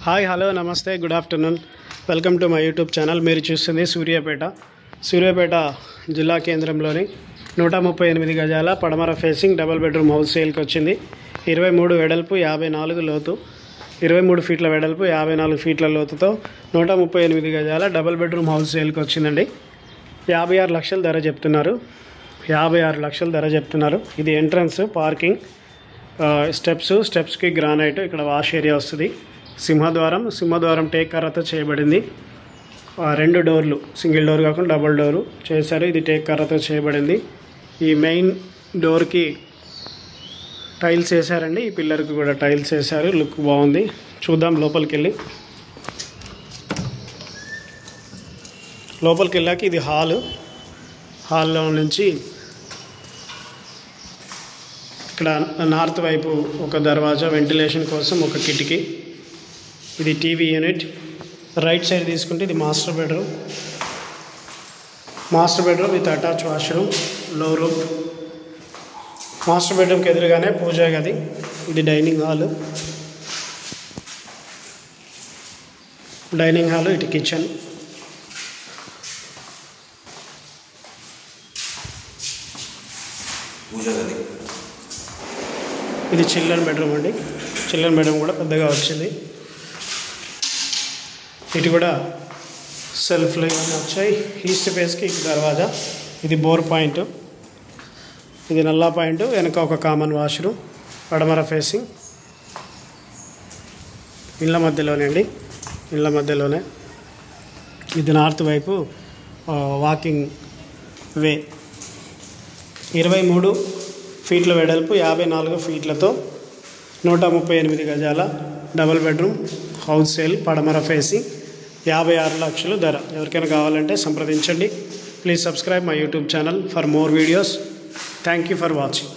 Hi hello నమస్తే good afternoon welcome to my YouTube channel. మీరు చూస్తుంది సూర్యాపేట జిల్లా కేంద్రంలోని 138 గజాల పడమర ఫేసింగ్ డబుల్ బెడ్రూమ్ హౌస్ సేల్కి వచ్చింది. 23 వెడల్పు 54 లోతు 23 ఫీట్ల వెడల్పు 54 ఫీట్ల లోతుతో 138 గజాల డబుల్ బెడ్రూమ్ హౌస్ సేల్కి వచ్చిందండి. 56 లక్షల ధర చెప్తున్నారు. 56 లక్షల ధర చెప్తున్నారు. ఇది ఎంట్రన్స్, పార్కింగ్, స్టెప్స్కి గ్రానైట్, ఇక్కడ వాష్ ఏరియా వస్తుంది. సింహద్వారం టేక్ కర్రతో చేయబడింది. 2 డోర్లు, సింగిల్ డోర్ కాకుండా డబుల్ డోరు చేశారు. ఇది టేక్ కర్రతో చేయబడింది. ఈ మెయిన్ డోర్కి టైల్స్ వేశారండి. ఈ పిల్లర్కి కూడా టైల్స్ వేశారు. లుక్ బాగుంది. చూద్దాం లోపలికి వెళ్ళాక ఇది హాల్లో నుంచి ఇక్కడ నార్త్ వైపు ఒక దర్వాజా, వెంటిలేషన్ కోసం ఒక కిటికీ. ఇది టీవీ యూనిట్. రైట్ సైడ్ తీసుకుంటే ఇది master bedroom with attach washroom, లో రూమ్. మాస్టర్ బెడ్రూమ్కి ఎదురుగానే పూజా గది. ఇది డైనింగ్ హాలు, ఇటు కిచెన్. ఇది చిల్డ్రన్ బెడ్రూమ్ అండి. చిల్డ్రన్ బెడ్రూమ్ కూడా పెద్దగా వచ్చింది. ఇటు కూడా సెల్ఫ్లు ఇవన్నీ వచ్చాయి. ఈస్ట్ ఫేస్కి దర్వాజా. ఇది బోర్ పాయింట్, ఇది నల్లా పాయింట్. వెనక ఒక కామన్ వాష్రూమ్. పడమర ఫేసింగ్ ఇళ్ళ మధ్యలోనే. ఇది నార్త్ వైపు వాకింగ్ వే. 23 ఫీట్ల వెడల్పు 54 ఫీట్లతో 138 గజాల డబుల్ బెడ్రూమ్ హౌస్ సేల్, పడమర ఫేసింగ్. 56 లక్షలు ధర. ఎవరికైనా కావాలంటే సంప్రదించండి. Please subscribe my YouTube channel for more videos. Thank you for watching.